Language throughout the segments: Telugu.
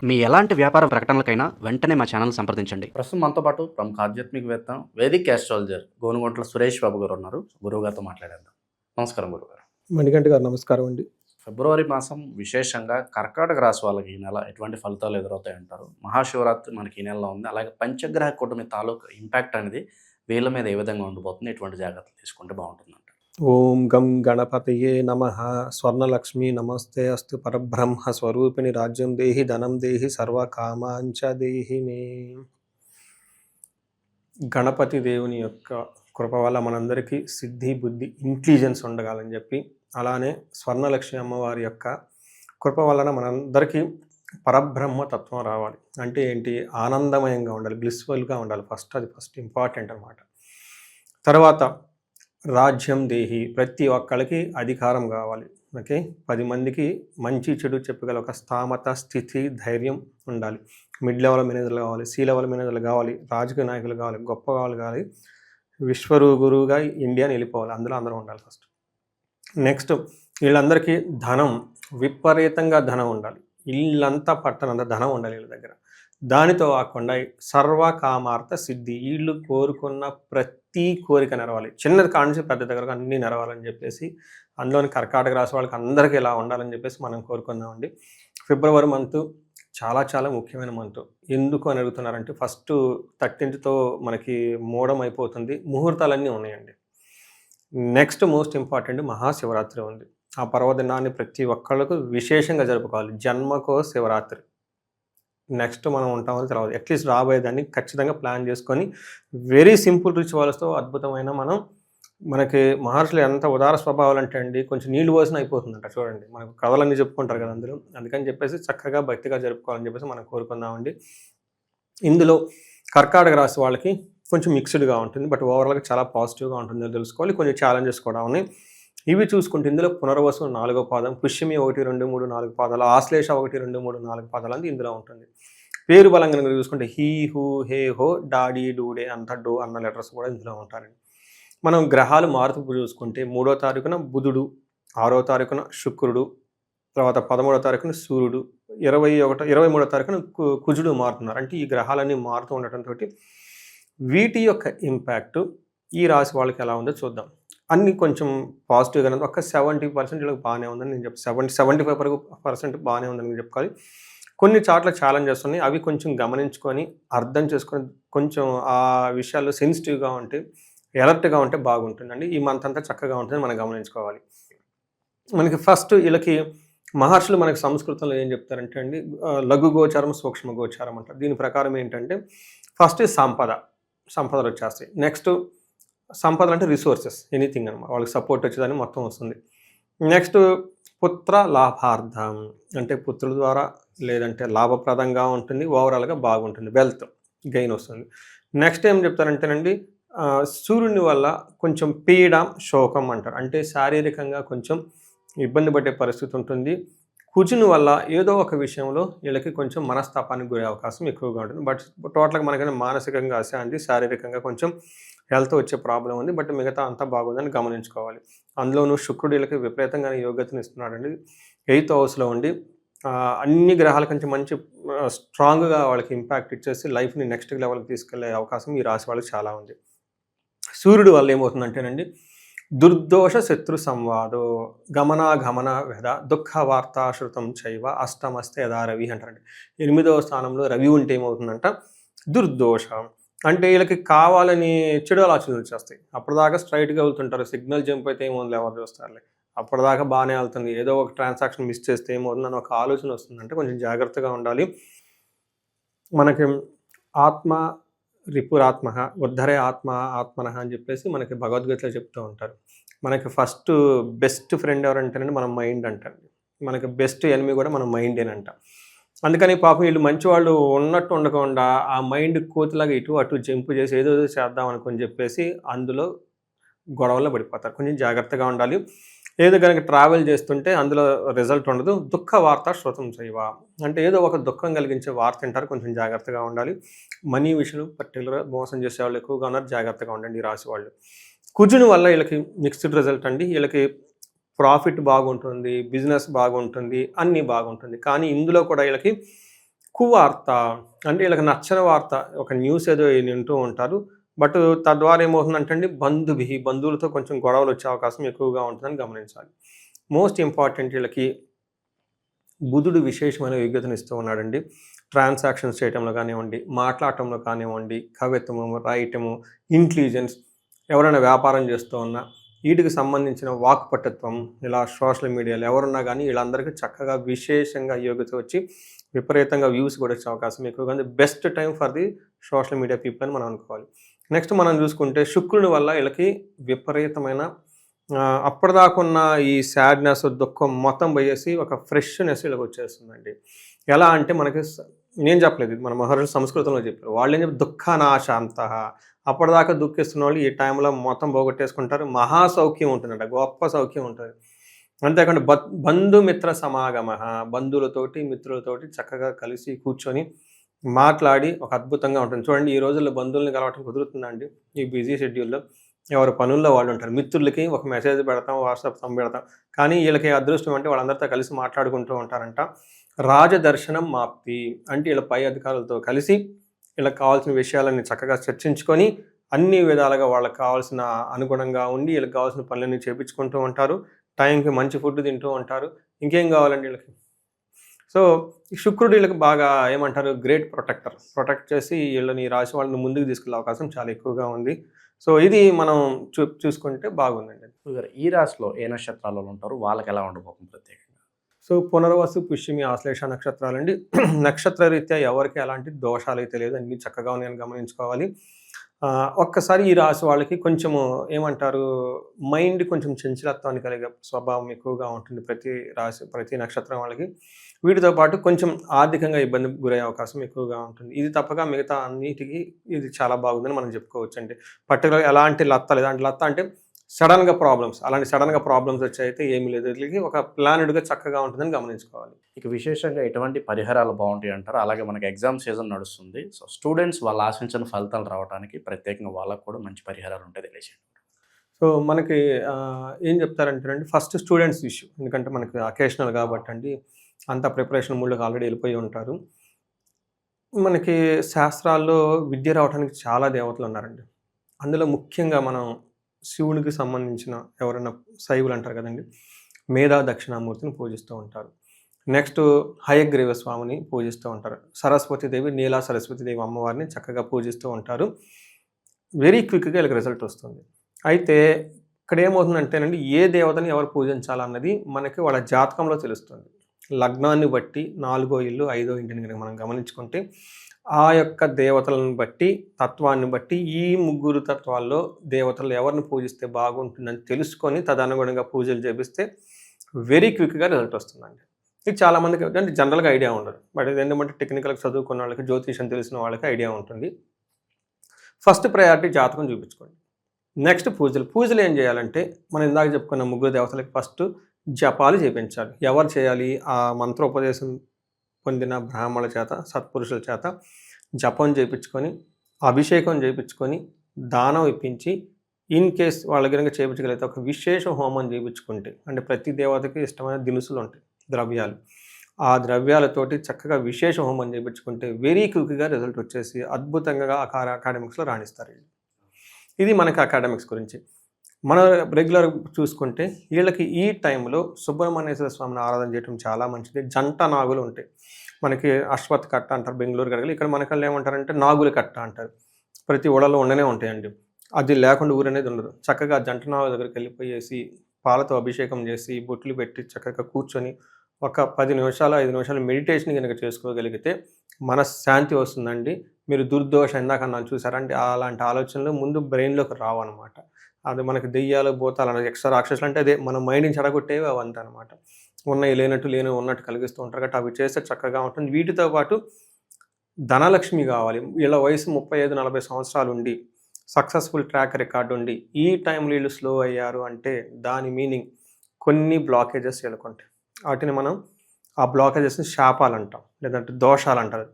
మీ ఎలాంటి వ్యాపార ప్రకటనలకైనా వెంటనే మా ఛానల్ సంప్రదించండి. ప్రస్తుతం మనతో పాటు ప్రముఖ ఆధ్యాత్మికవేత్త, వేదిక్ ఆస్ట్రాలజర్ గోనుగొంట్ల సురేష్ బాబు గారు ఉన్నారు. గురువు గారితో మాట్లాడేద్దాం. నమస్కారం గురుగారు. మణికంఠ గారు నమస్కారం అండి. ఫిబ్రవరి మాసం విశేషంగా కర్కాటక రాశి వాళ్ళకి ఈ నెల ఎటువంటి ఫలితాలు ఎదురవుతాయి అంటారు? మహాశివరాత్రి మనకి ఈ నెలలో ఉంది. అలాగే పంచగ్రహ కూటమి తాలూకు ఇంపాక్ట్ అనేది వీళ్ళ మీద ఏ విధంగా ఉండబోతుంది? ఎటువంటి జాగ్రత్తలు తీసుకుంటే బాగుంటుందంట? ఓం గం గణపతయే నమః. స్వర్ణలక్ష్మి నమస్తే అస్తు. పరబ్రహ్మ స్వరూపిణి రాజ్యం దేహి ధనం దేహి సర్వకామాంచ దేహి మే. గణపతి దేవుని యొక్క కృప వల్ల మనందరికీ సిద్ధి బుద్ధి ఇంటెలిజెన్స్ ఉండగాలని చెప్పి, అలానే స్వర్ణలక్ష్మి అమ్మవారి యొక్క కృప వలన మనందరికీ పరబ్రహ్మ తత్వం రావాలి. అంటే ఏంటి? ఆనందమయంగా ఉండాలి, బ్లిస్ఫుల్గా ఉండాలి. ఫస్ట్ ఇంపార్టెంట్ అనమాట. తర్వాత రాజ్యం దేహి, ప్రతి ఒక్కరికి అధికారం కావాలి. ఓకే, 10 మందికి మంచి చెడు చెప్పగల ఒక స్థామత, స్థితి, ధైర్యం ఉండాలి. మిడ్ లెవెల్ మేనేజర్లు కావాలి, సి లెవెల్ మేనేజర్లు కావాలి, రాజకీయ నాయకులు కావాలి, గొప్ప వాళ్ళు కావాలి, విశ్వగురువుగా ఇండియాని వెళ్ళిపోవాలి. అందులో అందరూ ఉండాలి ఫస్ట్. నెక్స్ట్, వీళ్ళందరికీ ధనం, విపరీతంగా ధనం ఉండాలి. ఇల్లంతా పట్టనంత ధనం ఉండాలి వీళ్ళ దగ్గర. దానితో కాకుండా సర్వకామార్థ సిద్ధి, వీళ్ళు కోరుకున్న ప్రతి కోరిక నెరవాలి. చిన్నది కానించి పెద్ద దగ్గరకు అన్నీ నెరవాలని చెప్పేసి, అందులోని కర్కాటక రాశి వాళ్ళకి అందరికీ ఇలా ఉండాలని చెప్పేసి మనం కోరుకున్నామండి. ఫిబ్రవరి మంత్ చాలా చాలా ముఖ్యమైన మంత్. ఎందుకు అని అడుగుతున్నారంటే, ఫస్ట్ 13తో మనకి మూఢం అయిపోతుంది, ముహూర్తాలన్నీ ఉన్నాయండి. నెక్స్ట్ మోస్ట్ ఇంపార్టెంట్ మహాశివరాత్రి ఉంది. ఆ పర్వదినాన్ని ప్రతి ఒక్కళ్ళకు విశేషంగా జరుపుకోవాలి. జన్మకో శివరాత్రి. నెక్స్ట్ మనం ఉంటామని తర్వాత అట్లీస్ట్ రాబోయేదాన్ని ఖచ్చితంగా ప్లాన్ చేసుకొని వెరీ సింపుల్ రిచువల్స్తో అద్భుతమైన మనకి మహర్షులు ఎంత ఉదార స్వభావాలు అంటే అండి, కొంచెం నీళ్లు పోసిన అయిపోతుందంట. చూడండి, మనకు కథలన్నీ చెప్పుకుంటారు కదా అందరూ. అందుకని చెప్పేసి చక్కగా భక్తిగా జరుపుకోవాలని చెప్పేసి మనం కోరుకుందామండి. ఇందులో కర్కాటక రాశి వాళ్ళకి కొంచెం మిక్స్డ్గా ఉంటుంది, బట్ ఓవరాల్గా చాలా పాజిటివ్గా ఉంటుందో తెలుసుకోవాలి. కొంచెం ఛాలెంజెస్ కూడా ఉన్నాయి. ఇవి చూసుకుంటే ఇందులో పునర్వసు 4వ పాదం, పుష్యమి 1, 2, 3, 4 పాదాలు, ఆశ్లేష 1, 2, 3, 4 పాదాలు అనేది ఇందులో ఉంటుంది. పేరు బలంగా కనుక చూసుకుంటే హీ, హూ, హే, హో, డాడీ, డూడే, అంత, డో అన్న లెటర్స్ కూడా ఇందులో ఉంటారండి. మనం గ్రహాలు మారుతూ చూసుకుంటే 3వ తారీఖున బుధుడు, 6వ తారీఖున శుక్రుడు, తర్వాత 13వ తారీఖున సూర్యుడు, 23వ తారీఖున కుజుడు మారుతున్నారు. అంటే ఈ గ్రహాలన్నీ మారుతూ ఉండటంతో వీటి యొక్క ఇంపాక్ట్ ఈ రాశి వాళ్ళకి ఎలా ఉందో చూద్దాం. అన్నీ కొంచెం పాజిటివ్గానే ఉంది. ఒక 70% వీళ్ళకి బాగానే ఉందని నేను చెప్తాను. 75% బాగానే ఉందని నేను చెప్పుకోవాలి. కొన్ని చోట్ల ఛాలెంజెస్ ఉన్నాయి. అవి కొంచెం గమనించుకొని అర్థం చేసుకొని కొంచెం ఆ విషయాల్లో సెన్సిటివ్గా ఉంటే, ఎలర్ట్గా ఉంటే బాగుంటుందండి. ఈ మంత్ అంతా చక్కగా ఉంటుందని మనం గమనించుకోవాలి. మనకి ఫస్ట్ వీళ్ళకి మహర్షులు మనకి సంస్కృతంలో ఏం చెప్తారంటే అండి, లఘు గోచారం, సూక్ష్మ గోచారం అంటారు. దీని ప్రకారం ఏంటంటే ఫస్ట్ సంపదలు వచ్చేస్తాయి. నెక్స్ట్ సంపదలు అంటే రిసోర్సెస్, ఎనీథింగ్ అనమాట, వాళ్ళకి సపోర్ట్ వచ్చేదాన్ని మొత్తం వస్తుంది. నెక్స్ట్ పుత్ర లాభార్థం, అంటే పుత్రుల ద్వారా లేదంటే లాభప్రదంగా ఉంటుంది, ఓవరాల్గా బాగుంటుంది, వెల్త్ గెయిన్ వస్తుంది. నెక్స్ట్ ఏం చెప్తారంటేనండి, సూర్యుని వల్ల కొంచెం పీడ, శోకం అంటారు. అంటే శారీరకంగా కొంచెం ఇబ్బంది పడే పరిస్థితి ఉంటుంది. కుజుని వల్ల ఏదో ఒక విషయంలో వీళ్ళకి కొంచెం మనస్తాపానికి గురే అవకాశం ఎక్కువగా ఉంటుంది. బట్ టోటల్గా మనకైనా మానసికంగా అశాంతి, శారీరకంగా కొంచెం హెల్త్ వచ్చే ప్రాబ్లం ఉంది. బట్ మిగతా అంతా బాగుందని గమనించుకోవాలి. అందులోనూ శుక్రుడు వీళ్ళకి విపరీతంగా యోగ్యతను ఇస్తున్నాడండి. 8th హౌస్లో ఉండి అన్ని గ్రహాల కంటే మంచి స్ట్రాంగ్గా వాళ్ళకి ఇంపాక్ట్ ఇచ్చేసి లైఫ్ని నెక్స్ట్ లెవెల్కి తీసుకెళ్లే అవకాశం ఈ రాశి వాళ్ళకి చాలా ఉంది. సూర్యుడు వల్ల ఏమవుతుందంటేనండి, దుర్దోష శత్రు సంవాదో గమనాగమన వెద దుఃఖ వార్తాశ్రుతం చైవ అష్టమస్తే యథా రవి అంటారండి. 8వ స్థానంలో రవి ఉంటే ఏమవుతుందంట, దుర్దోషం. అంటే వీళ్ళకి కావాలని చెడు ఆలోచనలు వచ్చేస్తాయి. అప్పటిదాకా స్ట్రైట్గా వెళ్తుంటారు, సిగ్నల్ జంప్ అయితే ఏమవుతుంది, ఎవరు చూస్తారులే, అప్పటిదాకా బాగానే వెళ్తుంది, ఏదో ఒక ట్రాన్సాక్షన్ మిస్ చేస్తే ఏమవుతుంది అని ఒక ఆలోచన వస్తుందంటే కొంచెం జాగ్రత్తగా ఉండాలి. మనకి ఆత్మ రిపురాత్మ ఉద్ధరే ఆత్మన అని చెప్పేసి మనకి భగవద్గీతలో చెప్తూ ఉంటారు. మనకి ఫస్ట్ బెస్ట్ ఫ్రెండ్ ఎవరంటేనండి మన మైండ్ అంటారు. మనకి బెస్ట్ ఎనిమీ కూడా మన మైండేనంట. అందుకని పాపం వీళ్ళు మంచి వాళ్ళు ఉన్నట్టు ఉండకుండా ఆ మైండ్ కోతిలాగా ఇటు అటు జంపు చేసి ఏదో చేద్దాం అనుకుని చెప్పేసి అందులో గొడవల్లో పడిపోతారు. కొంచెం జాగ్రత్తగా ఉండాలి. ఏదో కనుక ట్రావెల్ చేస్తుంటే అందులో రిజల్ట్ ఉండదు. దుఃఖ వార్త శ్రోతం చేయవా, అంటే ఏదో ఒక దుఃఖం కలిగించే వార్త తింటారు. కొంచెం జాగ్రత్తగా ఉండాలి. మనీ విషయంలో పర్టికులర్గా మోసం చేసే వాళ్ళు ఎక్కువగా ఉన్నారు, జాగ్రత్తగా ఉండండి ఈ రాశి వాళ్ళు. కుజుని వల్ల వీళ్ళకి మిక్స్డ్ రిజల్ట్ అండి. వీళ్ళకి ప్రాఫిట్ బాగుంటుంది, బిజినెస్ బాగుంటుంది, అన్నీ బాగుంటుంది. కానీ ఇందులో కూడా వీళ్ళకి కువార్త అంటే వీళ్ళకి నచ్చని వార్త, ఒక న్యూస్ ఏదో వింటూ ఉంటారు. బట్ తద్వారా ఏమవుతుందంటే అండి, బంధువులతో కొంచెం గొడవలు వచ్చే అవకాశం ఎక్కువగా ఉంటుందని గమనించాలి. మోస్ట్ ఇంపార్టెంట్ వీళ్ళకి బుధుడు విశేషమైన యోగ్యతను ఇస్తూ ఉన్నాడండి. ట్రాన్సాక్షన్స్ చేయటంలో కానివ్వండి, మాట్లాడటంలో కానివ్వండి, కవిత్వము, రాయటము, ఇంటెలిజెన్స్, ఎవరైనా వ్యాపారం చేస్తూ ఉన్నా వీటికి సంబంధించిన వాక్పటత్వం, ఇలా సోషల్ మీడియాలో ఎవరున్నా కానీ వీళ్ళందరికీ చక్కగా విశేషంగా యోగ్యత వచ్చి విపరీతంగా వ్యూస్ కూడా వచ్చే అవకాశం ఎక్కువగా ఉంది. Best time for the social media people అని మనం అనుకోవాలి. నెక్స్ట్ మనం చూసుకుంటే శుక్రుని వల్ల వీళ్ళకి విపరీతమైన అప్పటిదాకున్న ఈ సాడ్నెస్, దుఃఖం మొత్తం పోయేసి ఒక ఫ్రెష్నెస్ వీళ్ళకి వచ్చేస్తుందండి. ఎలా అంటే మనకి నేను చెప్పలేదు, మన మహర్షులు సంస్కృతంలో చెప్పారు. వాళ్ళు ఏం చెప్పారు, దుఃఖానాశాంత. అప్పటిదాకా దుఃఖిస్తున్న వాళ్ళు ఈ టైంలో మొత్తం పోగొట్టేసుకుంటారు. మహాసౌఖ్యం ఉంటుందంట, గొప్ప సౌఖ్యం ఉంటుంది. అంతేకాకుండా బంధుమిత్ర సమాగమ, బంధువులతోటి మిత్రులతోటి చక్కగా కలిసి కూర్చొని మాట్లాడి ఒక అద్భుతంగా ఉంటుంది. చూడండి, ఈ రోజుల్లో బంధువుల్ని కలవటం కుదురుతుందండి ఈ బిజీ షెడ్యూల్లో. ఎవరి పనుల్లో వాళ్ళు ఉంటారు. మిత్రులకి ఒక మెసేజ్ పెడతాం, వాట్సాప్ పెడతాం. కానీ వీళ్ళకి అదృష్టం అంటే వాళ్ళందరితో కలిసి మాట్లాడుకుంటూ ఉంటారంట. రాజదర్శనం మాప్తి అంటే వీళ్ళ పై అధికారులతో కలిసి వీళ్ళకి కావాల్సిన విషయాలన్నీ చక్కగా చర్చించుకొని అన్ని విధాలుగా వాళ్ళకి కావాల్సిన అనుగుణంగా ఉండి వీళ్ళకి కావాల్సిన పనులన్నీ చేపించుకుంటూ ఉంటారు. టైంకి మంచి ఫుడ్ తింటూ ఉంటారు. ఇంకేం కావాలండి వీళ్ళకి. సో శుక్రుడు వీళ్ళకి బాగా ఏమంటారు, గ్రేట్ ప్రొటెక్ట్ చేసి వీళ్ళని రాశి వాళ్ళని ముందుకు తీసుకెళ్ళే అవకాశం చాలా ఎక్కువగా ఉంది. సో ఇది మనం చూసుకుంటే బాగుందండి. ఈ రాశిలో ఏ నక్షత్రాలలో ఉంటారు, వాళ్ళకి ఎలా ఉండబోతుంది ప్రత్యేకంగా? సో పునర్వసు, పుష్యమి, ఆశ్లేష నక్షత్రాలండి. నక్షత్ర రీత్యా ఎవరికి ఎలాంటి దోషాలు అయితే లేదు, అన్నీ చక్కగా ఉన్నాయని గమనించుకోవాలి. ఒక్కసారి ఈ రాశి వాళ్ళకి కొంచెము ఏమంటారు, మైండ్ కొంచెం చంచలత్వాన్ని కలిగే స్వభావం ఎక్కువగా ఉంటుంది ప్రతి నక్షత్రం వాళ్ళకి. వీటితో పాటు కొంచెం ఆర్థికంగా ఇబ్బంది గురయ్యే అవకాశం ఎక్కువగా ఉంటుంది. ఇది తప్పగా మిగతా అన్నిటికీ ఇది చాలా బాగుందని మనం చెప్పుకోవచ్చు అండి. పర్టికులర్గా ఎలాంటి లత్త అంటే సడన్గా ప్రాబ్లమ్స్ వచ్చాయితే ఏమీ లేదు. వీళ్ళకి ఒక ప్లానెడ్గా చక్కగా ఉంటుందని గమనించుకోవాలి. ఇక విశేషంగా ఎటువంటి పరిహారాలు బాగుంటాయి అంటారు? అలాగే మనకి ఎగ్జామ్ సీజన్ నడుస్తుంది. సో స్టూడెంట్స్ వాళ్ళు ఆశించిన ఫలితాలు రావడానికి ప్రత్యేకంగా వాళ్ళకు కూడా మంచి పరిహారాలు ఉంటాయి, తెలియజేయండి. సో మనకి ఏం చెప్తారంటేనండి, ఫస్ట్ స్టూడెంట్స్ ఇష్యూ. ఎందుకంటే మనకి అకేషనల్ కాబట్టి అండి, అంత ప్రిపరేషన్ మూడ్లోకి ఆల్రెడీ వెళ్ళిపోయి ఉంటారు. మనకి శాస్త్రాల్లో విద్య రావడానికి చాలా దేవతలు ఉన్నారండి. అందులో ముఖ్యంగా మనం శివునికి సంబంధించిన ఎవరైనా శైవులు అంటారు కదండి, మేధా దక్షిణామూర్తిని పూజిస్తూ ఉంటారు. నెక్స్ట్ హయగ్రీవ స్వామిని పూజిస్తూ ఉంటారు. సరస్వతీదేవి, నీలా సరస్వతీదేవి అమ్మవారిని చక్కగా పూజిస్తూ ఉంటారు. వెరీ క్విక్గా వీళ్ళకి రిజల్ట్ వస్తుంది. అయితే ఇక్కడ ఏమవుతుందంటేనండి, ఏ దేవతని ఎవరు పూజించాలన్నది మనకి వాళ్ళ జాతకంలో తెలుస్తుంది. లగ్నాన్ని బట్టి 4వ ఇల్లు 5వ ఇంటిని కనుక మనం గమనించుకుంటే ఆ యొక్క దేవతలను బట్టి, తత్వాన్ని బట్టి ఈ 3 తత్వాల్లో దేవతలు ఎవరిని పూజిస్తే బాగుంటుందని తెలుసుకొని తదనుగుణంగా పూజలు చేపిస్తే వెరీ క్విక్గా రిజల్ట్ వస్తుందండి. ఇది చాలామందికి అంటే జనరల్గా ఐడియా ఉండదు. బట్ ఇది ఎందుకంటే టెక్నికల్గా చదువుకున్న వాళ్ళకి, జ్యోతిషం తెలిసిన వాళ్ళకి ఐడియా ఉంటుంది. ఫస్ట్ ప్రయారిటీ జాతకం చూపించుకోండి. నెక్స్ట్ పూజలు ఏం చేయాలంటే, మనం ఇందాక చెప్పుకున్న 3 దేవతలకి ఫస్ట్ జపాలు చేయించాలి. ఎవరు చేయాలి? ఆ మంత్రోపదేశం పొందిన బ్రాహ్మణుల చేత, సత్పురుషుల చేత జపం చేయించుకొని, అభిషేకం చేయించుకొని, దానం ఇప్పించి, ఇన్ కేస్ వాళ్ళ కనుక చేయించగలిగితే ఒక విశేష హోమం చేయించుకుంటే, అంటే ప్రతి దేవతకి ఇష్టమైన దినుసులు ఉంటాయి, ద్రవ్యాలు. ఆ ద్రవ్యాలతోటి చక్కగా విశేష హోమం చేయించుకుంటే వెరీ క్విక్గా రిజల్ట్ వచ్చేసి అద్భుతంగా అకాడమిక్స్లో రాణిస్తారు. ఇది మనకి అకాడమిక్స్ గురించి. మనం రెగ్యులర్ చూసుకుంటే వీళ్ళకి ఈ టైంలో సుబ్రహ్మణ్యేశ్వర స్వామిని ఆరాధన చేయడం చాలా మంచిది. జంట నాగులు ఉంటాయి. మనకి అశ్వత్ కట్ట అంటారు బెంగళూరు గడగలు. ఇక్కడ మనకల్లా ఏమంటారంటే నాగుల కట్ట అంటారు. ప్రతి ఊళ్ళలో ఉండనే ఉంటాయండి. అది లేకుండా ఊరు అనేది ఉండదు. చక్కగా జంట నాగుల దగ్గరికి వెళ్ళిపోయేసి పాలతో అభిషేకం చేసి బొట్లు పెట్టి చక్కగా కూర్చొని ఒక 10 నిమిషాలు 5 నిమిషాలు మెడిటేషన్ కనుక చేసుకోగలిగితే మనశ్శాంతి వస్తుందండి. మీరు దుర్దోషం ఇందాక నన్ను చూసారంటే అలాంటి ఆలోచనలు ముందు బ్రెయిన్లోకి రావు అనమాట. అది మనకి దెయ్యాలు, భూతాలు అనేది ఎక్స్ట్రా రాక్షసులు అంటే అదే మన మైండ్ని చెడగొట్టేవి అవంతా అనమాట. ఉన్నాయి లేనట్టు ఉన్నట్టు కలిగిస్తూ ఉంటారు కాబట్టి అవి చేస్తే చక్కగా ఉంటుంది. వీటితో పాటు ధనలక్ష్మి కావాలి. వీళ్ళ వయసు 35-40 సంవత్సరాలు ఉండి సక్సెస్ఫుల్ ట్రాక్ రికార్డు ఉండి ఈ టైంలో వీళ్ళు స్లో అయ్యారు అంటే దాని మీనింగ్ కొన్ని బ్లాకేజెస్ వీళ్ళకుంటాయి. వాటిని మనం ఆ బ్లాకేజెస్ని శాపాలు అంటాం, లేదంటే దోషాలు అంటారు.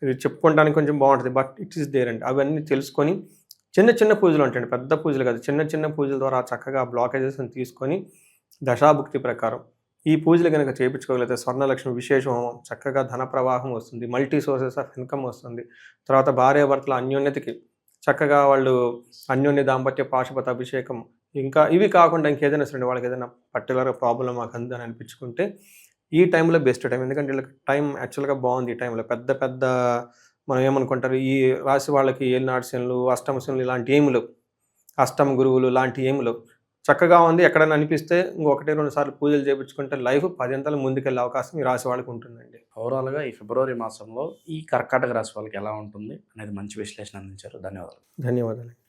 ఇది చెప్పుకోవడానికి కొంచెం బాగుంటుంది, బట్ ఇట్ ఈస్ దేర్ అండి. అవన్నీ తెలుసుకొని చిన్న పూజలు ఉంటాయండి, పెద్ద పూజలు కాదు, చిన్న పూజల ద్వారా చక్కగా బ్లాకేజెస్ని తీసుకొని దశాభుక్తి ప్రకారం ఈ పూజలు కనుక చేయించుకోగలిగితే స్వర్ణలక్ష్మి విశేష హోమం, చక్కగా ధన ప్రవాహం వస్తుంది, మల్టీ సోర్సెస్ ఆఫ్ ఇన్కమ్ వస్తుంది. తర్వాత భార్యాభర్తల అన్యోన్యతకి చక్కగా వాళ్ళు అన్యోన్య దాంపత్య పాశుపత అభిషేకం, ఇంకా ఇవి కాకుండా ఇంకేదైనా సరే వాళ్ళకి ఏదైనా పర్టికులర్ ప్రాబ్లం మాకు అందని అనిపించుకుంటే ఈ టైంలో బెస్ట్ టైం. ఎందుకంటే వీళ్ళకి టైం యాక్చువల్గా బాగుంది. ఈ టైంలో పెద్ద పెద్ద మనం ఏమనుకుంటారు, ఈ రాశి వాళ్ళకి ఏలినాటి శనులు, అష్టమ శనులు ఇలాంటి ఏమి లేవు, అష్టమ గురువులు లాంటి ఏమి లేవు. చక్కగా ఉంది. ఎక్కడైనా అనిపిస్తే ఇంకొకటి 2 సార్లు పూజలు చేయించుకుంటే లైఫ్ 10 అంతలు ముందుకెళ్ళే అవకాశం ఈ రాశి వాళ్ళకి ఉంటుందండి. ఓవరాల్గా ఈ ఫిబ్రవరి మాసంలో ఈ కర్కాటక రాశి వాళ్ళకి ఎలా ఉంటుంది అనేది మంచి విశ్లేషణ అందించారు. ధన్యవాదాలు. ధన్యవాదాలు.